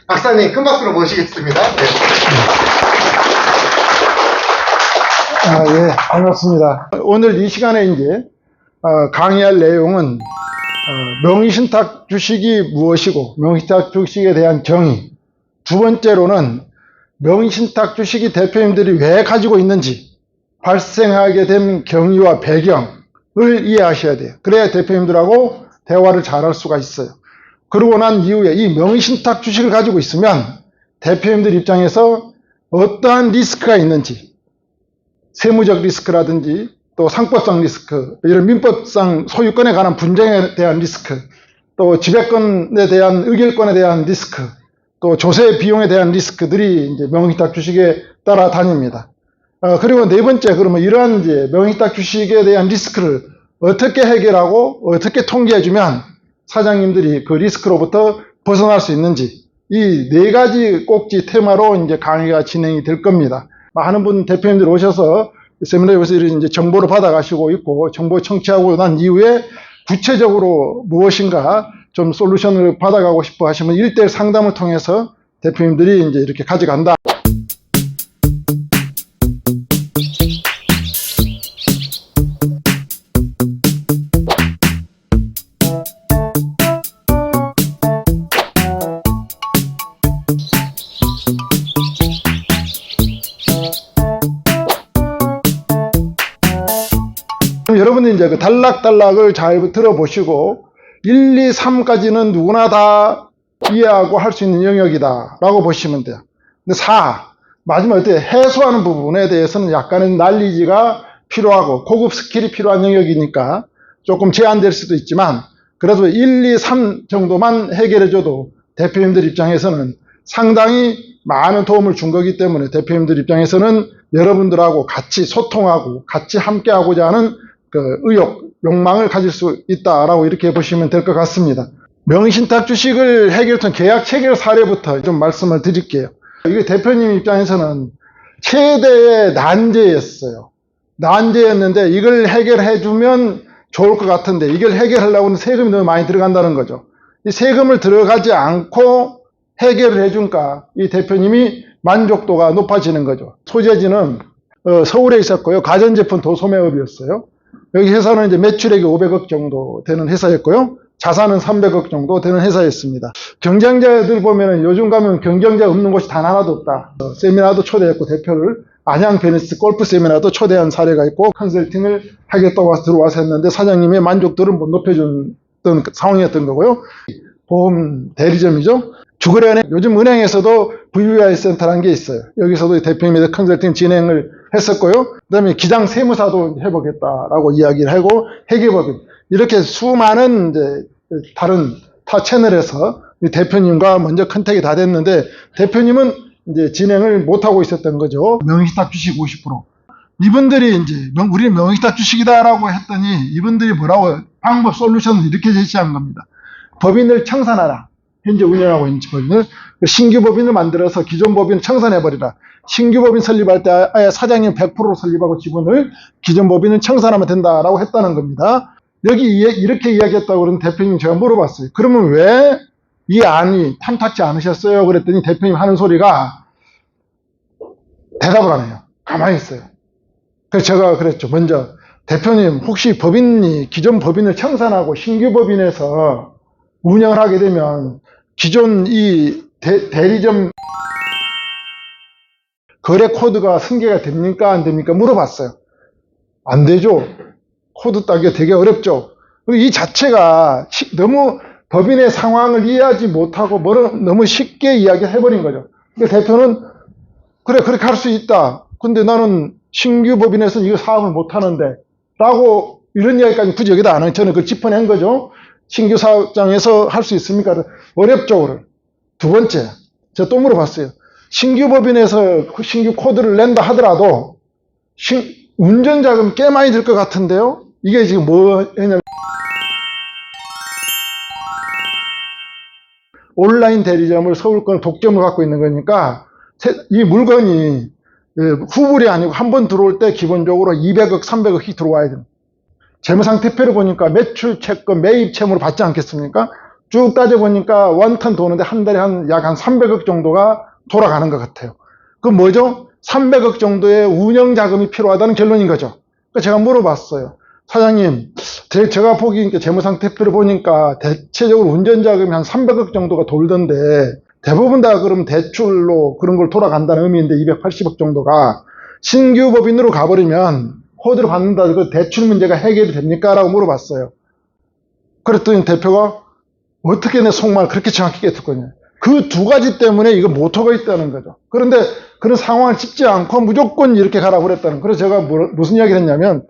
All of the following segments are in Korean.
박사님 큰 박수로 모시겠습니다. 네. 예, 반갑습니다. 오늘 이 시간에 이제 강의할 내용은 명의신탁 주식이 무엇이고 명의신탁 주식에 대한 정의, 두 번째로는 명의신탁 주식이 대표님들이 왜 가지고 있는지 발생하게 된 경위와 배경을 이해하셔야 돼요. 그래야 대표님들하고 대화를 잘할 수가 있어요. 그러고 난 이후에 이 명의신탁 주식을 가지고 있으면 대표님들 입장에서 어떠한 리스크가 있는지, 세무적 리스크라든지 또 상법상 리스크, 이런 민법상 소유권에 관한 분쟁에 대한 리스크, 또 지배권에 대한 의결권에 대한 리스크, 또 조세 비용에 대한 리스크들이 이제 명의신탁 주식에 따라다닙니다. 그리고 네 번째, 그러면 이러한 이제 명의신탁 주식에 대한 리스크를 어떻게 해결하고 어떻게 통제해주면 사장님들이 그 리스크로부터 벗어날 수 있는지, 이 네 가지 꼭지 테마로 이제 강의가 진행이 될 겁니다. 많은 분 대표님들 오셔서 세미나에서 이제 정보를 받아가시고 있고, 정보 청취하고 난 이후에 구체적으로 무엇인가 좀 솔루션을 받아가고 싶어 하시면 1대1 상담을 통해서 대표님들이 이제 이렇게 가져간다. 여러분들 이제 그 단락단락을 잘 들어보시고 1, 2, 3까지는 누구나 다 이해하고 할 수 있는 영역이다 라고 보시면 돼요. 근데 4, 마지막 어때 해소하는 부분에 대해서는 약간의 난리지가 필요하고 고급 스킬이 필요한 영역이니까 조금 제한될 수도 있지만, 그래도 1, 2, 3 정도만 해결해줘도 대표님들 입장에서는 상당히 많은 도움을 준 거기 때문에 대표님들 입장에서는 여러분들하고 같이 소통하고 같이 함께하고자 하는 그 의욕, 욕망을 가질 수 있다라고 이렇게 보시면 될 것 같습니다. 명의신탁 주식을 해결했던 계약 체결 사례부터 좀 말씀을 드릴게요. 이게 대표님 입장에서는 최대의 난제였어요. 난제였는데 이걸 해결해주면 좋을 것 같은데 이걸 해결하려고는 세금이 너무 많이 들어간다는 거죠. 이 세금을 들어가지 않고 해결을 해준까 이 대표님이 만족도가 높아지는 거죠. 소재지는 서울에 있었고요. 가전제품 도소매업이었어요. 여기 회사는 이제 매출액이 500억 정도 되는 회사였고요. 자산은 300억 정도 되는 회사였습니다. 경쟁자들 보면은 요즘 가면 경쟁자 없는 곳이 단 하나도 없다. 세미나도 초대했고 대표를 안양 베니스 골프 세미나도 초대한 사례가 있고 컨설팅을 하겠다고 들어와서 했는데 사장님의 만족도를 못 높여준 상황이었던 거고요. 보험 대리점이죠. 주거래은행, 요즘 은행에서도 VVI 센터라는 게 있어요. 여기서도 대표님의 컨설팅 진행을 했었고요. 그 다음에 기장 세무사도 해보겠다라고 이야기를 하고, 회계법인, 이렇게 수많은 이제 다른 타 채널에서 대표님과 먼저 컨택이 다 됐는데, 대표님은 이제 진행을 못하고 있었던 거죠. 명의신탁 주식 50%. 이분들이 이제, 우리는 명의신탁 주식이다라고 했더니, 이분들이 뭐라고, 방법, 솔루션을 이렇게 제시한 겁니다. 법인을 청산하라. 현재 운영하고 있는 법인을, 신규 법인을 만들어서 기존 법인을 청산해버리라. 신규 법인 설립할 때 아예 사장님 100% 설립하고 지분을 기존 법인을 청산하면 된다라고 했다는 겁니다. 여기 이렇게 이야기했다고 그러는 대표님 제가 물어봤어요. 그러면 왜 이 안이 탐탁지 않으셨어요? 그랬더니 대표님 하는 소리가 대답을 안 해요. 가만히 있어요. 그래서 제가 그랬죠. 먼저 대표님 혹시 법인이 기존 법인을 청산하고 신규 법인에서 운영을 하게 되면 기존 이 대리점 거래 코드가 승계가 됩니까? 안 됩니까? 물어봤어요. 안 되죠. 코드 따기가 되게 어렵죠. 이 자체가 너무 법인의 상황을 이해하지 못하고 너무 쉽게 이야기해버린 거죠. 그러니까 대표는 그래 그렇게 할 수 있다. 근데 나는 신규 법인에서는 이거 사업을 못하는데 라고 이런 이야기까지 굳이 여기다 안 해요. 저는 그걸 짚어낸 거죠. 신규 사업장에서 할 수 있습니까? 어렵죠. 두 번째, 제가 또 물어봤어요. 신규 법인에서 그 신규 코드를 낸다 하더라도 운전자금 꽤 많이 들 것 같은데요. 이게 지금 뭐냐면 온라인 대리점을 서울권 독점을 갖고 있는 거니까 이 물건이 후불이 아니고 한 번 들어올 때 기본적으로 200억, 300억이 들어와야 됩니다. 재무상태표를 보니까 매출 채권, 매입 채무를 받지 않겠습니까? 쭉 따져보니까 원턴 도는데 한 달에 약 한 300억 정도가 돌아가는 것 같아요. 그 뭐죠? 300억 정도의 운영 자금이 필요하다는 결론인 거죠. 그러니까 제가 물어봤어요. 사장님, 제가 보기, 재무상 태표를 보니까 대체적으로 운전 자금이 한 300억 정도가 돌던데 대부분 다 그럼 대출로 그런 걸 돌아간다는 의미인데 280억 정도가 신규 법인으로 가버리면 호드를 받는다, 그 대출 문제가 해결이 됩니까? 라고 물어봤어요. 그랬더니 대표가 어떻게 내 속말 그렇게 정확히 깨뜨렸거든요. 그 두 가지 때문에 이거 모토가 있다는 거죠. 그런데 그런 상황을 짚지 않고 무조건 이렇게 가라고 그랬다는. 그래서 제가 무슨 이야기를 했냐면,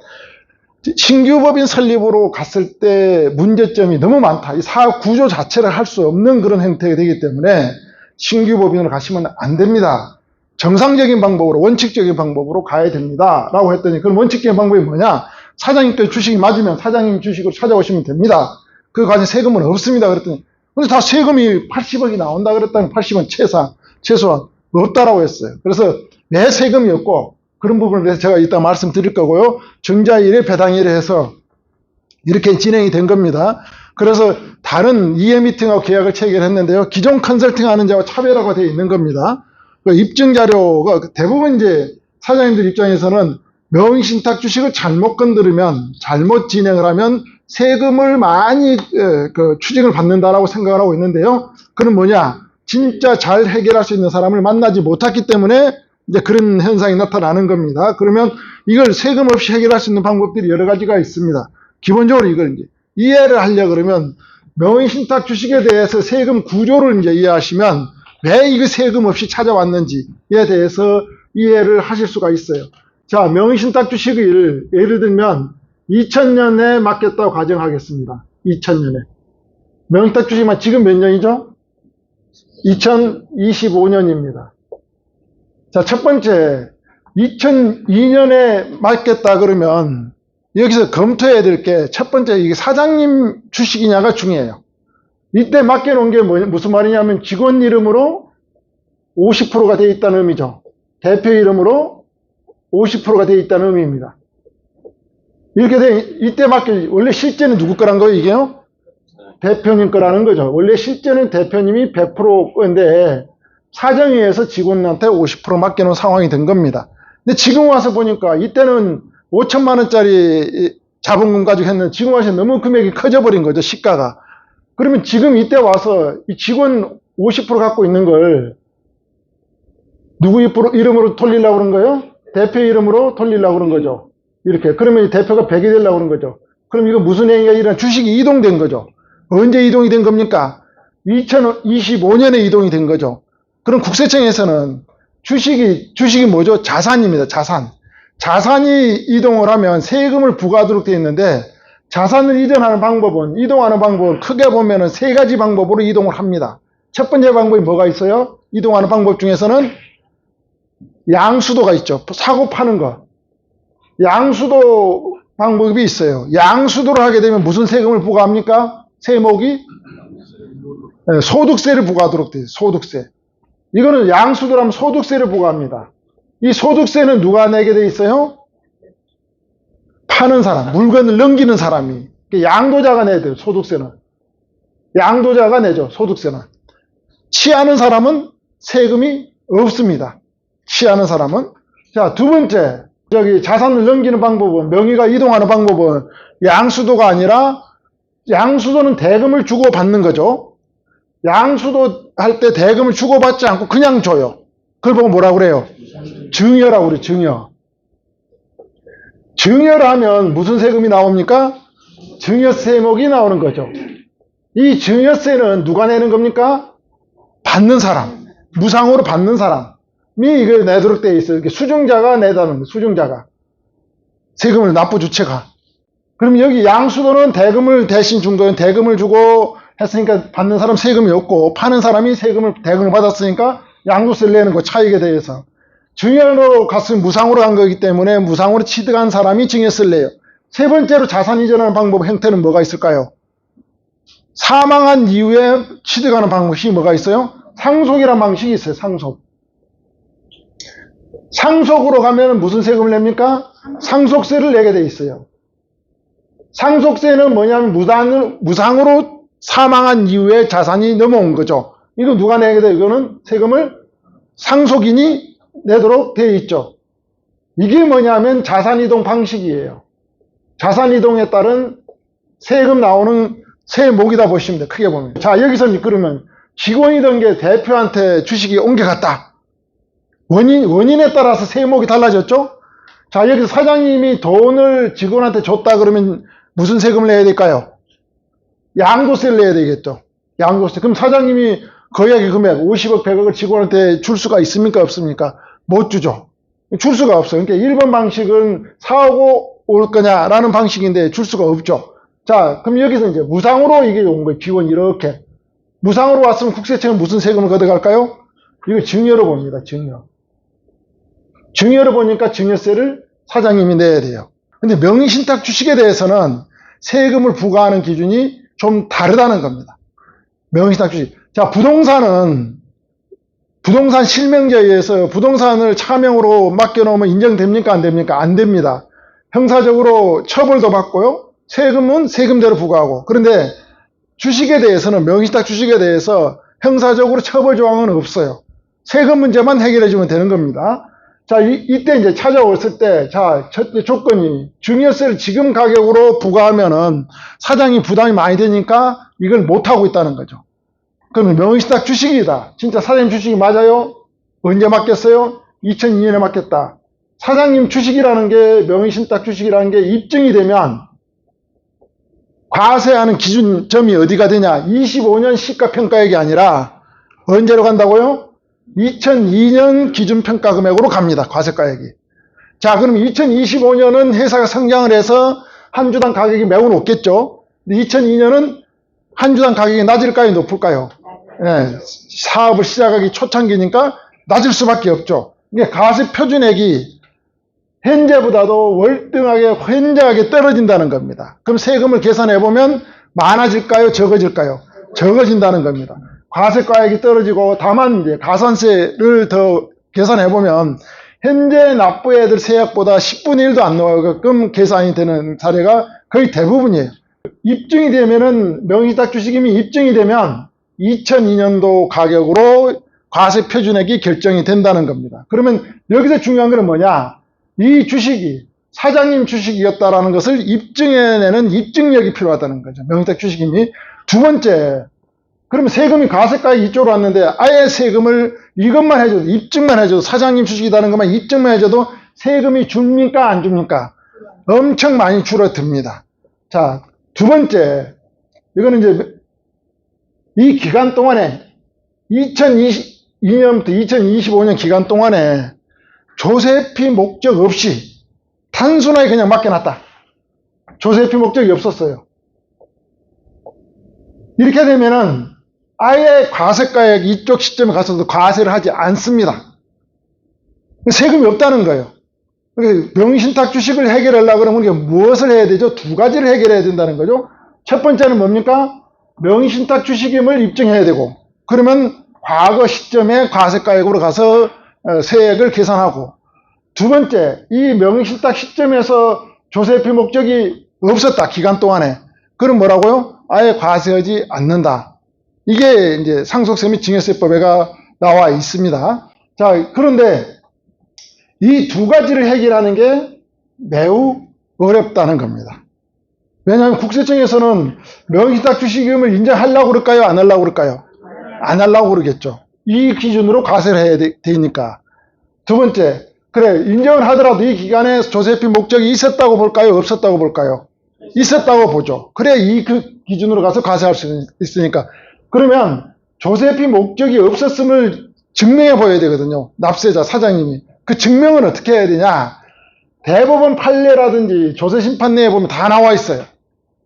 신규 법인 설립으로 갔을 때 문제점이 너무 많다. 이 사업 구조 자체를 할 수 없는 그런 형태가 되기 때문에 신규 법인으로 가시면 안 됩니다. 정상적인 방법으로, 원칙적인 방법으로 가야 됩니다. 라고 했더니, 그럼 원칙적인 방법이 뭐냐? 사장님 때 주식이 맞으면 사장님 주식으로 찾아오시면 됩니다. 그 과정 세금은 없습니다. 그랬더니, 근데 다 세금이 80억이 나온다 그랬다면 80원 최소한 없다라고 했어요. 그래서 왜 세금이 없고, 그런 부분을 위해서 제가 이따 말씀드릴 거고요. 정자일에 배당일에 해서 이렇게 진행이 된 겁니다. 그래서 다른 이해 미팅하고 계약을 체결했는데요. 기존 컨설팅 하는 자와 차별화가 되어 있는 겁니다. 그 입증 자료가 대부분 이제 사장님들 입장에서는 명의신탁 주식을 잘못 건드리면, 잘못 진행을 하면 세금을 많이 추징을 받는다라고 생각을 하고 있는데요. 그건 뭐냐? 진짜 잘 해결할 수 있는 사람을 만나지 못했기 때문에 이제 그런 현상이 나타나는 겁니다. 그러면 이걸 세금 없이 해결할 수 있는 방법들이 여러 가지가 있습니다. 기본적으로 이걸 이제 이해를 하려고 그러면 명의신탁 주식에 대해서 세금 구조를 이제 이해하시면 왜 이거 세금 없이 찾아왔는지에 대해서 이해를 하실 수가 있어요. 자, 명의신탁 주식을 예를 들면 2000년에 맡겼다고 가정하겠습니다. 2000년에. 명의신탁 주식만 지금 몇 년이죠? 2025년입니다. 자, 첫 번째, 2002년에 맡겼다 그러면 여기서 검토해야 될 게 첫 번째, 이게 사장님 주식이냐가 중요해요. 이때 맡겨놓은 게 무슨 말이냐면 직원 이름으로 50%가 되어 있다는 의미죠. 대표 이름으로 50%가 되어 있다는 의미입니다. 이렇게 이때 원래 실제는 누구 거란 거예요, 이게요? 대표님 거라는 거죠. 원래 실제는 대표님이 100% 건데 사정위에서 직원한테 50% 맡겨놓은 상황이 된 겁니다. 근데 지금 와서 보니까 이때는 5천만 원짜리 자본금 가지고 했는데 지금 와서 너무 금액이 커져버린 거죠, 시가가. 그러면 지금 이때 와서 이 직원 50% 갖고 있는 걸 누구 이름으로 돌리려고 그런 거예요? 대표 이름으로 돌리려고 그런 거죠. 이렇게. 그러면 대표가 100이 되려고 그런 거죠. 그럼 이거 무슨 행위가 일어나? 주식이 이동된 거죠. 언제 이동이 된 겁니까? 2025년에 이동이 된 거죠. 그럼 국세청에서는 주식이 뭐죠? 자산입니다. 자산이 이동을 하면 세금을 부과하도록 되어 있는데 자산을 이동하는 방법은 크게 보면은 세 가지 방법으로 이동을 합니다. 첫 번째 방법이 뭐가 있어요? 이동하는 방법 중에서는 양수도가 있죠. 사고 파는 거. 양수도 방법이 있어요. 양수도를 하게 되면 무슨 세금을 부과합니까? 세목이 소득세를 부과하도록 돼요. 소득세. 이거는 양수도라면 소득세를 부과합니다. 이 소득세는 누가 내게 돼 있어요? 파는 사람, 물건을 넘기는 사람이. 양도자가 내야 돼요, 소득세는. 양도자가 내죠, 소득세는. 취하는 사람은 세금이 없습니다. 취하는 사람은. 자, 두 번째, 자산을 넘기는 방법은, 명의가 이동하는 방법은 양수도가 아니라 양수도는 대금을 주고 받는 거죠. 양수도 할 때 대금을 주고 받지 않고 그냥 줘요. 그걸 보고 뭐라고 그래요? 증여라고 그래요, 증여. 증여를 하면 무슨 세금이 나옵니까? 증여세목이 나오는 거죠. 이 증여세는 누가 내는 겁니까? 받는 사람. 무상으로 받는 사람이 이걸 내도록 되어 있어요. 수증자가 내다는 거예요, 수증자가. 세금을 납부 주체가. 그럼 여기 양수도는 대금을 대신 준 거예요. 대금을 주고 했으니까 받는 사람 세금이 없고 파는 사람이 대금을 받았으니까 양도세를 내는 거 차익에 대해서. 증여로 갔으면 무상으로 간 거기 때문에 무상으로 취득한 사람이 증여세를 내요. 세 번째로 자산 이전하는 방법 형태는 뭐가 있을까요? 사망한 이후에 취득하는 방법이 뭐가 있어요? 상속이라는 방식이 있어요. 상속으로 가면 무슨 세금을 냅니까? 상속세를 내게 돼 있어요. 상속세는 뭐냐면 무상으로 사망한 이후에 자산이 넘어온 거죠. 이거 누가 내게 돼? 이거는 세금을 상속인이 내도록 되어 있죠. 이게 뭐냐면 자산이동 방식이에요. 자산이동에 따른 세금 나오는 세목이다 보시면 돼요. 크게 보면. 자, 여기서 그러면 직원이던 게 대표한테 주식이 옮겨갔다. 원인에 따라서 세목이 달라졌죠? 자, 여기서 사장님이 돈을 직원한테 줬다 그러면 무슨 세금을 내야 될까요? 양도세를 내야 되겠죠. 양도세. 그럼 사장님이 거액의 금액 50억, 100억을 직원한테 줄 수가 있습니까? 없습니까? 못 주죠. 줄 수가 없어요. 그러니까 1번 방식은 사오고 올 거냐라는 방식인데 줄 수가 없죠. 자, 그럼 여기서 이제 무상으로 이게 온 거예요. 기본이 이렇게. 무상으로 왔으면 국세청은 무슨 세금을 걷어갈까요? 이거 증여로 봅니다. 증여. 증여로 보니까 증여세를 사장님이 내야 돼요. 근데 명의신탁 주식에 대해서는 세금을 부과하는 기준이 좀 다르다는 겁니다. 명의신탁 주식. 자, 부동산 실명제에 의해서 부동산을 차명으로 맡겨놓으면 인정됩니까? 안 됩니까? 안 됩니다. 형사적으로 처벌도 받고요. 세금은 세금대로 부과하고. 그런데 주식에 대해서는, 명의신탁 주식에 대해서 형사적으로 처벌 조항은 없어요. 세금 문제만 해결해 주면 되는 겁니다. 자, 이때 이제 찾아왔을 때, 자, 첫째 조건이 증여세를 지금 가격으로 부과하면은 사장이 부담이 많이 되니까 이걸 못하고 있다는 거죠. 그러면 명의신탁 주식이다. 진짜 사장님 주식이 맞아요? 언제 맡겼어요? 2002년에 맡겼다. 사장님 주식이라는 게, 명의신탁 주식이라는 게 입증이 되면 과세하는 기준점이 어디가 되냐? 25년 시가평가액이 아니라 언제로 간다고요? 2002년 기준평가 금액으로 갑니다. 과세가액이. 자, 그럼 2025년은 회사가 성장을 해서 한 주당 가격이 매우 높겠죠? 근데 2002년은 한 주당 가격이 낮을까요? 높을까요? 네, 사업을 시작하기 초창기니까 낮을 수밖에 없죠. 이게 과세 표준액이 현재보다도 월등하게 현저하게 떨어진다는 겁니다. 그럼 세금을 계산해 보면 많아질까요? 적어질까요? 적어진다는 겁니다. 과세가액이 떨어지고, 다만 이제 가산세를 더 계산해 보면 현재 납부해야 될 세액보다 10분의 1도 안 나오게끔 계산이 되는 사례가 거의 대부분이에요. 입증이 되면은, 명의신탁 주식임이 입증이 되면 2002년도 가격으로 과세 표준액이 결정이 된다는 겁니다. 그러면 여기서 중요한 건 뭐냐? 이 주식이 사장님 주식이었다라는 것을 입증해내는 입증력이 필요하다는 거죠. 명의신탁 주식임이. 두 번째, 그러면 세금이 과세가액이 이쪽으로 왔는데 아예 세금을 이것만 해줘도, 입증만 해줘도, 사장님 주식이라는 것만 입증만 해줘도 세금이 줍니까? 안 줍니까? 엄청 많이 줄어듭니다. 자, 두 번째, 이거는 이제 이 기간 동안에 2022년부터 2025년 기간 동안에 조세피 목적 없이 단순하게 그냥 맡겨놨다. 조세피 목적이 없었어요. 이렇게 되면은 아예 과세가액 이쪽 시점에 가서도 과세를 하지 않습니다. 세금이 없다는 거예요. 명의신탁 주식을 해결하려고 그러면 우리가 무엇을 해야 되죠? 두 가지를 해결해야 된다는 거죠. 첫 번째는 뭡니까? 명의신탁 주식임을 입증해야 되고, 그러면 과거 시점에 과세가액으로 가서 세액을 계산하고, 두 번째, 이 명의신탁 시점에서 조세피 목적이 없었다, 기간 동안에. 그럼 뭐라고요? 아예 과세하지 않는다. 이게 이제 상속세 및 증여세법에가 나와 있습니다. 자, 그런데 이 두 가지를 해결하는 게 매우 어렵다는 겁니다. 왜냐하면 국세청에서는 명의신탁 주식임을 인정하려고 그럴까요? 안 하려고 그럴까요? 안 하려고 그러겠죠. 이 기준으로 과세를 해야 되니까. 두 번째, 그래, 인정을 하더라도 이 기간에 조세피 목적이 있었다고 볼까요? 없었다고 볼까요? 있었다고 보죠. 그래, 이 기준으로 가서 과세할 수 있으니까. 그러면 조세피 목적이 없었음을 증명해 보여야 되거든요. 납세자, 사장님이. 그 증명은 어떻게 해야 되냐? 대법원 판례라든지 조세심판례에 보면 다 나와 있어요.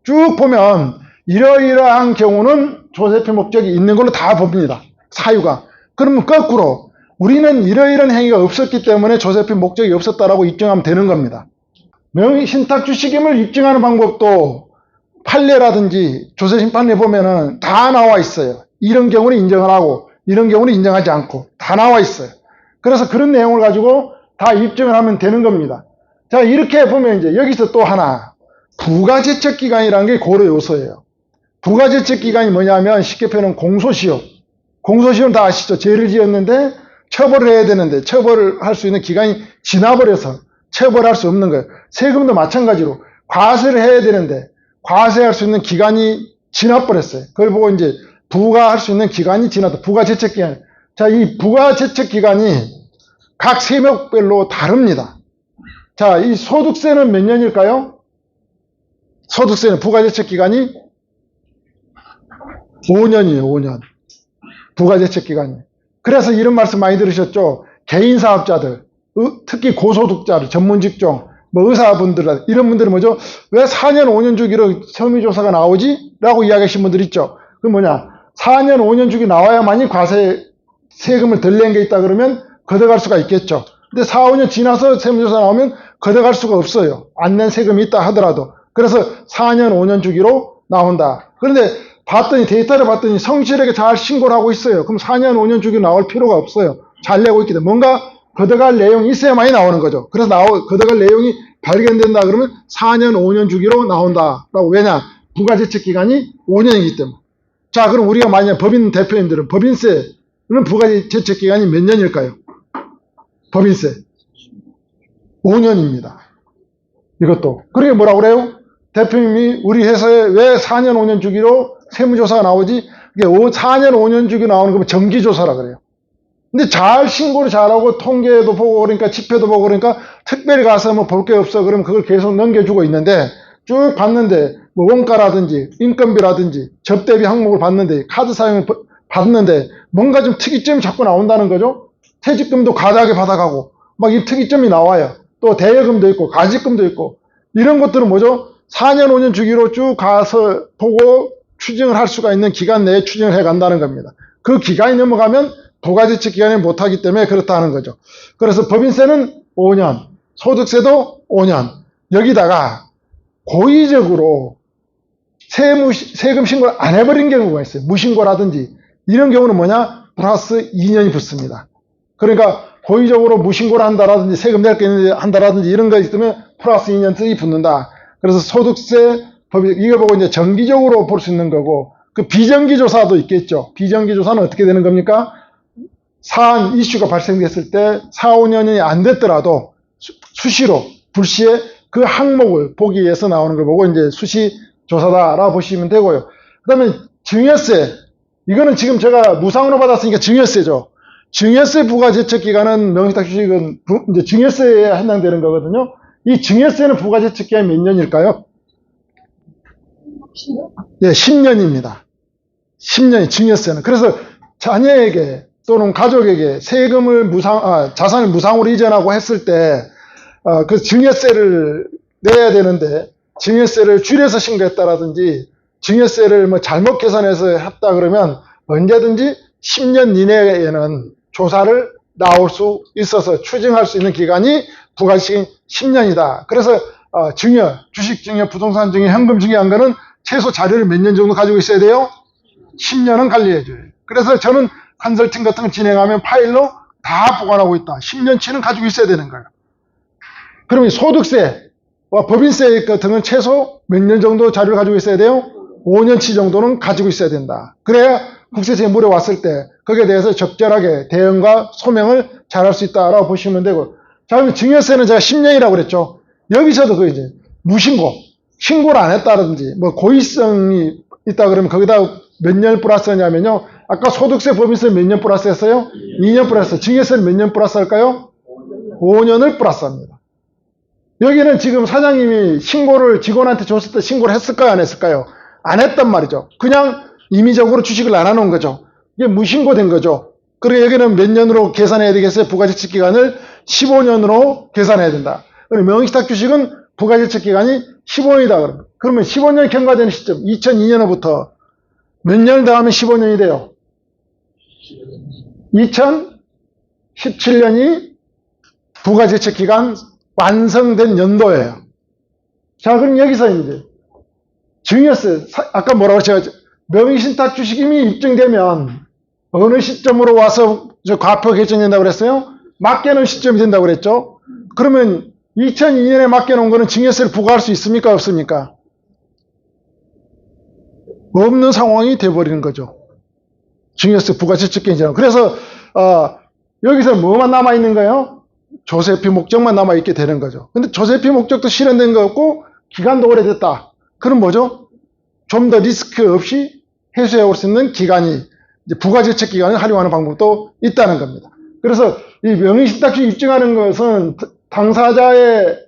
쭉 보면 이러이러한 경우는 조세피 목적이 있는 걸로 다 봅니다. 사유가. 그러면 거꾸로 우리는 이러이러한 행위가 없었기 때문에 조세피 목적이 없었다라고 입증하면 되는 겁니다. 명의신탁 주식임을 입증하는 방법도 판례라든지 조세심판례 보면은 다 나와 있어요. 이런 경우는 인정을 하고 이런 경우는 인정하지 않고 다 나와 있어요. 그래서 그런 내용을 가지고 다 입증을 하면 되는 겁니다. 자, 이렇게 보면 이제 여기서 또 하나 부가제척기간이라는 게 고려 요소예요. 부가제척 기간이 뭐냐면 쉽게 표현하면 공소시효. 공소시효는 다 아시죠? 죄를 지었는데 처벌을 해야 되는데 처벌을 할 수 있는 기간이 지나버려서 처벌할 수 없는 거예요. 세금도 마찬가지로 과세를 해야 되는데 과세할 수 있는 기간이 지나버렸어요. 그걸 보고 이제 부과할 수 있는 기간이 지났다. 부가제척 기간. 자, 이 부가제척 기간이 각 세목별로 다릅니다. 자, 이 소득세는 몇 년일까요? 소득세는 부가제척 기간이 5년이에요, 5년. 부가제척 기간이. 그래서 이런 말씀 많이 들으셨죠? 개인사업자들, 특히 고소득자들, 전문직종, 뭐 의사분들, 이런 분들은 뭐죠? 왜 4년, 5년 주기로 세무조사가 나오지? 라고 이야기하신 분들 있죠? 그 뭐냐? 4년, 5년 주기 나와야만이 과세, 세금을 덜 낸 게 있다 그러면 걷어갈 수가 있겠죠. 근데 4, 5년 지나서 세무조사 나오면 걷어갈 수가 없어요. 안 낸 세금이 있다 하더라도. 그래서 4년, 5년 주기로 나온다. 그런데 봤더니 데이터를 봤더니 성실하게 잘 신고를 하고 있어요. 그럼 4년, 5년 주기로 나올 필요가 없어요. 잘 내고 있기 때문에 뭔가 걷어갈 내용이 있어야만이 나오는 거죠. 그래서 걷어갈 내용이 발견된다 그러면 4년, 5년 주기로 나온다라고. 왜냐? 부가제척 기간이 5년이기 때문에. 자, 그럼 우리가 만약 법인 대표님들은 법인세는 부가제척 기간이 몇 년일까요? 법인세 5년입니다. 이것도. 그러게 뭐라고 그래요? 대표님이 우리 회사에 왜 4년, 5년 주기로 세무조사가 나오지? 이게 4년, 5년 주기로 나오는 거면 정기조사라 그래요. 근데 잘 신고를 잘하고 통계도 보고 그러니까 집회도 보고 그러니까 특별히 가서 뭐 볼 게 없어 그러면 그걸 계속 넘겨주고 있는데 쭉 봤는데 뭐 원가라든지 인건비라든지 접대비 항목을 봤는데 카드 사용을 봤는데 뭔가 좀 특이점이 자꾸 나온다는 거죠. 퇴직금도 과다하게 받아가고 막 이 특이점이 나와요. 또 대여금도 있고 가직금도 있고 이런 것들은 뭐죠? 4년 5년 주기로 쭉 가서 보고 추징을 할 수가 있는 기간 내에 추징을 해 간다는 겁니다. 그 기간이 넘어가면 부가제척 기간이 못하기 때문에 그렇다는 거죠. 그래서 법인세는 5년, 소득세도 5년. 여기다가 고의적으로 세금 신고를 안 해버린 경우가 있어요. 무신고라든지 이런 경우는 뭐냐? 플러스 2년이 붙습니다. 그러니까 고의적으로 무신고를 한다라든지 세금 낼 게 있는데 한다라든지 이런 거 있으면 플러스 2년이 붙는다. 그래서 소득세 법이 이걸 보고 이제 정기적으로 볼 수 있는 거고 그 비정기 조사도 있겠죠. 비정기 조사는 어떻게 되는 겁니까? 사안 이슈가 발생됐을 때 4, 5년이 안 됐더라도 수시로 불시에 그 항목을 보기 위해서 나오는 걸 보고 이제 수시 조사다라고 보시면 되고요. 그 다음에 증여세. 이거는 지금 제가 무상으로 받았으니까 증여세죠. 증여세 부가제척 기간은 명의탁 주식은 이제 증여세에 해당되는 거거든요. 이 증여세는 부가제척 기간이 몇 년일까요? 10년? 예, 10년입니다. 10년이 증여세는. 그래서 자녀에게 또는 가족에게 세금을 자산을 무상으로 이전하고 했을 때, 그 증여세를 내야 되는데, 증여세를 줄여서 신고했다라든지, 증여세를 뭐 잘못 계산해서 했다 그러면 언제든지 10년 이내에는 조사를 나올 수 있어서 추징할 수 있는 기간이 부가제척이 10년이다. 그래서, 증여, 주식 증여, 부동산 증여, 현금 증여한 거는 최소 자료를 몇 년 정도 가지고 있어야 돼요? 10년은 관리해줘요. 그래서 저는 컨설팅 같은 거 진행하면 파일로 다 보관하고 있다. 10년치는 가지고 있어야 되는 거예요. 그러면 소득세와 법인세 같은 건 최소 몇 년 정도 자료를 가지고 있어야 돼요? 5년치 정도는 가지고 있어야 된다. 그래야 국세청에 물어왔을 때 거기에 대해서 적절하게 대응과 소명을 잘할 수 있다라고 보시면 되고. 자, 그럼 증여세는 제가 10년이라고 그랬죠. 여기서도 그 이제 무신고, 신고를 안 했다든지 뭐 고의성이 있다 그러면 거기다 몇 년 플러스 하냐면요. 아까 소득세 법인세 몇 년 플러스 했어요? 2년 플러스. 증여세는 몇 년 플러스 할까요? 5년을 플러스 합니다. 여기는 지금 사장님이 신고를 직원한테 줬을 때 신고를 했을까요? 안 했을까요? 안 했단 말이죠. 그냥 임의적으로 주식을 안 해놓은 거죠. 이게 무신고된 거죠. 그리고 여기는 몇 년으로 계산해야 되겠어요? 부가제척 기간을 15년으로 계산해야 된다. 그럼 명의탁 주식은 부가제척 기간이 15년이다. 그러면 15년이 경과되는 시점, 2002년부터 몇 년을 더하면 15년이 돼요? 2017년이 부가제척 기간 완성된 연도예요. 자, 그럼 여기서 이제 증여세, 아까 뭐라고 제가 명의신탁 주식이 이미 입증되면 어느 시점으로 와서 과표 결정된다고 그랬어요? 맡겨놓은 시점이 된다고 그랬죠? 그러면 2002년에 맡겨놓은 거는 증여세를 부과할 수 있습니까? 없습니까? 없는 상황이 돼버리는 거죠. 증여세 부가지적개인제는. 그래서 여기서 뭐만 남아있는 거예요? 조세피 목적만 남아있게 되는 거죠. 근데 조세피 목적도 실현된 거 없고 기간도 오래됐다. 그럼 뭐죠? 좀 더 리스크 없이 회수해 올 수 있는 기간이, 이제 부가지적 기간을 활용하는 방법도 있다는 겁니다. 그래서 이 명의신탁시 입증하는 것은 당사자의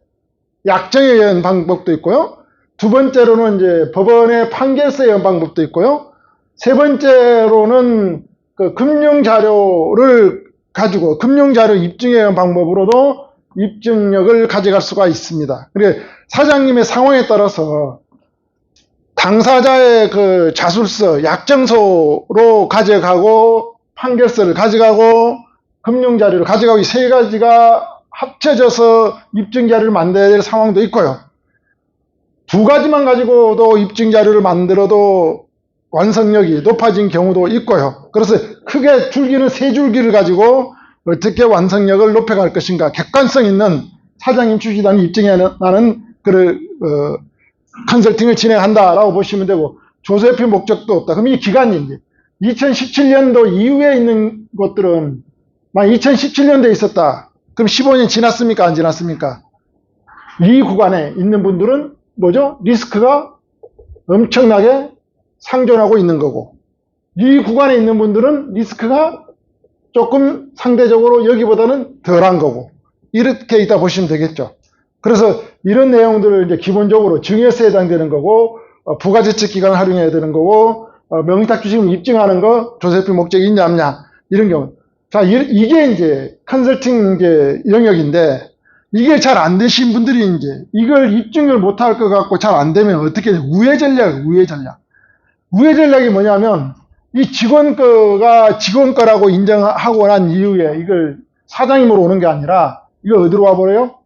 약정에 의한 방법도 있고요. 두 번째로는 이제 법원의 판결서에 의한 방법도 있고요. 세 번째로는 그 금융자료를 가지고 금융자료 입증에 의한 방법으로도 입증력을 가져갈 수가 있습니다. 그래 사장님의 상황에 따라서 당사자의 그 자술서, 약정서로 가져가고 판결서를 가져가고 금융자료를 가져가고 이 세 가지가 합쳐져서 입증자료를 만들어야 될 상황도 있고요. 두 가지만 가지고도 입증자료를 만들어도 완성력이 높아진 경우도 있고요. 그래서 크게 줄기는 세 줄기를 가지고 어떻게 완성력을 높여갈 것인가, 객관성 있는 사장님 주시단이 입증해 나는 컨설팅을 진행한다라고 보시면 되고, 조세피 목적도 없다. 그럼 이 기간이 이제 2017년도 이후에 있는 것들은 만약 2017년도에 있었다. 그럼 15년 지났습니까? 안 지났습니까? 이 구간에 있는 분들은 뭐죠? 리스크가 엄청나게 상존하고 있는 거고, 이 구간에 있는 분들은 리스크가 조금 상대적으로 여기보다는 덜한 거고, 이렇게 있다 보시면 되겠죠. 그래서 이런 내용들을 이제 기본적으로 증여세에 해당되는 거고, 부가지적 기간을 활용해야 되는 거고, 명의탁 주식을 입증하는 거, 조세피 목적이 있냐 없냐, 이런 경우. 자, 이게 이제 컨설팅 이제 영역인데, 이게 잘 안 되신 분들이 이제 이걸 입증을 못할 것 같고 잘 안 되면 어떻게 돼? 우회 전략. 우회 전략이 뭐냐면, 이 직원 거가 직원 거라고 인정하고 난 이후에 이걸 사장님으로 오는 게 아니라, 이거 어디로 와버려요?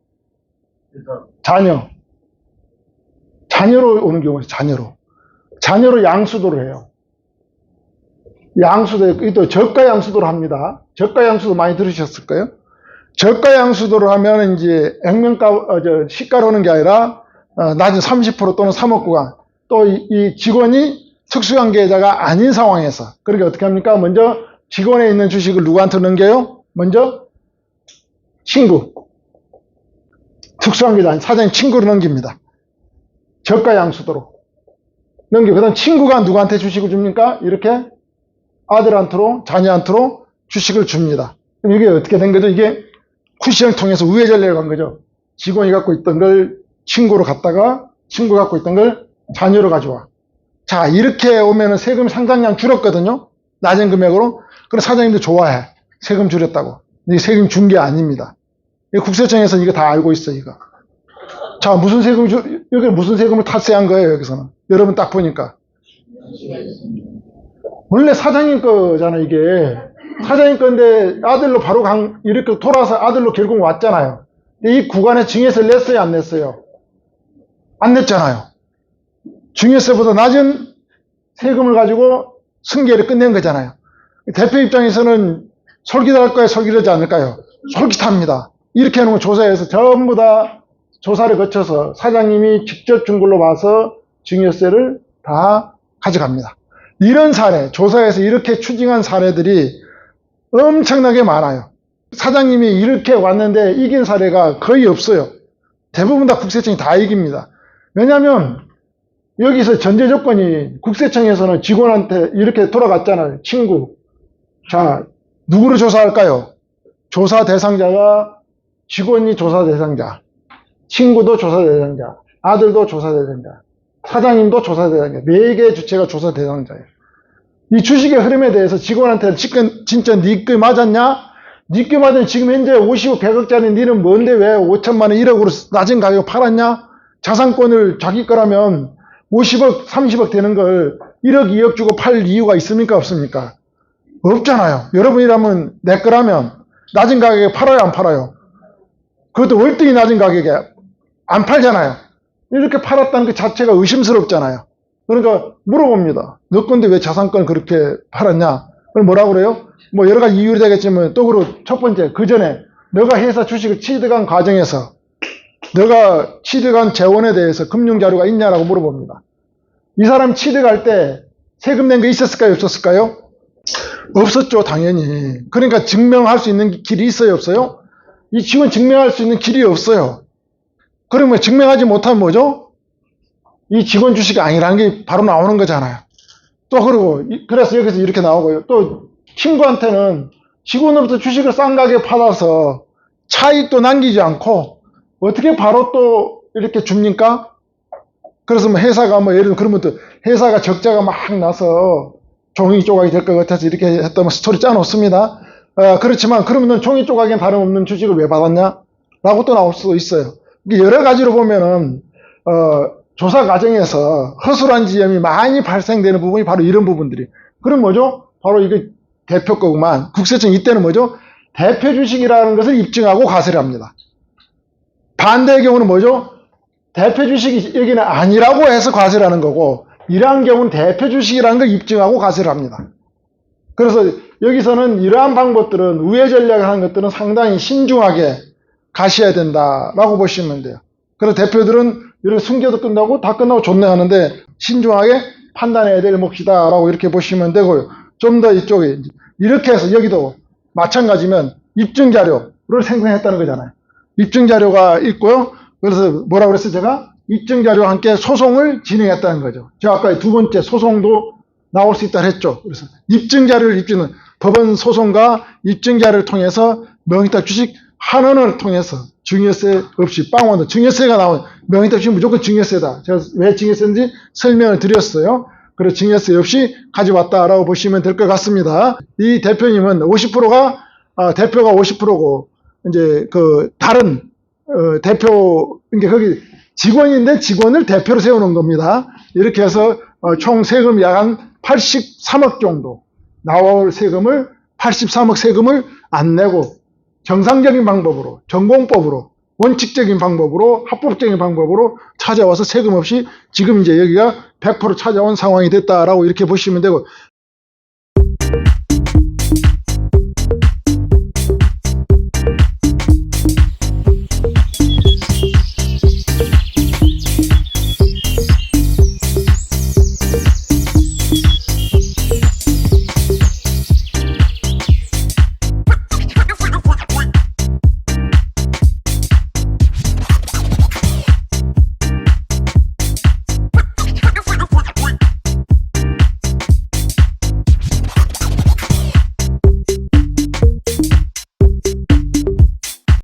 자녀로 오는 경우에 자녀로 양수도를 해요. 또 저가 양수도를 합니다. 저가 양수도 많이 들으셨을 거예요. 저가 양수도를 하면 이제 시가로 하는 게 아니라 낮은 30% 또는 3억 구간, 또 이 직원이 특수관계자가 아닌 상황에서, 그렇게 어떻게 합니까? 먼저 직원에 있는 주식을 누구한테 넘겨요? 먼저 친구, 특수관계자 아닌 사장님 친구로 넘깁니다. 저가 양수도로 넘기고, 그 다음 친구가 누구한테 주식을 줍니까? 이렇게 아들한테로, 자녀한테로 주식을 줍니다. 그럼 이게 어떻게 된 거죠? 이게 쿠션을 통해서 우회 전략을 간 거죠. 직원이 갖고 있던 걸 친구로 갔다가 친구가 갖고 있던 걸 자녀로 가져와. 자, 이렇게 오면은 세금 상당량 줄었거든요. 낮은 금액으로. 그럼 사장님도 좋아해. 세금 줄였다고. 근데 세금 준 게 아닙니다. 국세청에서는 이거 다 알고 있어, 이거. 자, 여기 무슨 세금을 탈세한 거예요, 여기서는. 여러분 딱 보니까. 원래 사장님 거잖아, 이게. 사장님 건데 아들로 바로 이렇게 돌아서 아들로 결국 왔잖아요. 근데 이 구간에 증여세를 냈어요, 안 냈어요? 안 냈잖아요. 증여세보다 낮은 세금을 가지고 승계를 끝낸 거잖아요. 대표 입장에서는 솔깃할 거예요, 솔깃하지 않을까요? 솔깃합니다. 이렇게 하는 거 조사해서 전부 다 조사를 거쳐서 사장님이 직접 준 걸로 봐서 증여세를 다 가져갑니다. 이런 사례, 조사에서 이렇게 추징한 사례들이 엄청나게 많아요. 사장님이 이렇게 왔는데 이긴 사례가 거의 없어요. 대부분 다 국세청이 다 이깁니다. 왜냐하면 여기서 전제 조건이, 국세청에서는 직원한테 이렇게 돌아갔잖아요. 친구. 자, 누구를 조사할까요? 조사 대상자가 직원이 조사 대상자, 친구도 조사 대상자, 아들도 조사 대상자, 사장님도 조사 대상자, 4개의 주체가 조사 대상자예요. 이 주식의 흐름에 대해서 직원한테 진짜 네 거 맞았냐? 네 거 맞으면 지금 현재 50억, 100억짜리 니는 뭔데 왜 5천만 원, 1억으로 낮은 가격에 팔았냐? 자산권을 자기 거라면 50억, 30억 되는 걸 1억, 2억 주고 팔 이유가 있습니까? 없습니까? 없잖아요. 여러분이라면 내 거라면 낮은 가격에 팔아요, 안 팔아요? 그것도 월등히 낮은 가격에 안 팔잖아요. 이렇게 팔았다는 그 자체가 의심스럽잖아요. 그러니까 물어봅니다. 너 건데 왜 자산권 그렇게 팔았냐? 그럼 뭐라고 그래요? 뭐 여러 가지 이유가 되겠지만, 또 그리고 첫 번째, 그 전에 너가 회사 주식을 취득한 과정에서 너가 취득한 재원에 대해서 금융자료가 있냐라고 물어봅니다. 이 사람 취득할 때 세금 낸 거 있었을까요? 없었을까요? 없었죠, 당연히. 그러니까 증명할 수 있는 길이 있어요, 없어요? 이 직원 증명할 수 있는 길이 없어요. 그러면 증명하지 못하면 뭐죠? 이 직원 주식이 아니라는 게 바로 나오는 거잖아요. 또 그러고 그래서 여기서 이렇게 나오고요. 또 친구한테는 직원으로부터 주식을 싼 가격에 받아서 차익도 남기지 않고 어떻게 바로 또 이렇게 줍니까? 그래서 뭐 회사가 뭐 예를 들면 그러면 또 회사가 적자가 막 나서 종이 조각이 될 것 같아서 이렇게 했다면 스토리 짜놓습니다. 그렇지만 그러면 종이 조각엔 다름없는 주식을 왜 받았냐? 라고 또 나올 수도 있어요. 여러 가지로 보면은 조사 과정에서 허술한 지점이 많이 발생되는 부분이 바로 이런 부분들이. 그럼 뭐죠? 바로 이거 대표 거구만. 국세청 이때는 뭐죠? 대표 주식이라는 것을 입증하고 과세를 합니다. 반대의 경우는 뭐죠? 대표 주식이 여기는 아니라고 해서 과세를 하는 거고, 이러한 경우는 대표 주식이라는 걸 입증하고 과세를 합니다. 그래서 여기서는 이러한 방법들은 우회 전략을 하는 것들은 상당히 신중하게 가셔야 된다라고 보시면 돼요. 그래서 대표들은 이렇게 숨겨도 끝나고 다 끝나고 좋네 하는데 신중하게 판단해야 될 몫이다라고 이렇게 보시면 되고요. 좀 더 이쪽에 이렇게 해서 여기도 마찬가지면 입증 자료를 생성했다는 거잖아요. 입증 자료가 있고요. 그래서 뭐라고 그랬어요? 제가 입증 자료와 함께 소송을 진행했다는 거죠. 제가 아까 두 번째 소송도 나올 수 있다 했죠. 그래서 입증 자료를 입증은 법원 소송과 입증 자료를 통해서 명의탁 주식 환원을 통해서 증여세 없이 빵원도 증여세가 나온 명의탁 주식 무조건 증여세다. 제가 왜 증여세인지 설명을 드렸어요. 그래서 증여세 없이 가져왔다라고 보시면 될 것 같습니다. 이 대표님은 50%가 대표가 50%고 이제 그 다른 대표 그러니까 거기 직원인데 직원을 대표로 세우는 겁니다. 이렇게 해서 총 세금 약 한 83억 정도 나올 세금을 83억 세금을 안 내고 정상적인 방법으로 전공법으로 원칙적인 방법으로 합법적인 방법으로 찾아와서 세금 없이 지금 이제 여기가 100% 찾아온 상황이 됐다라고 이렇게 보시면 되고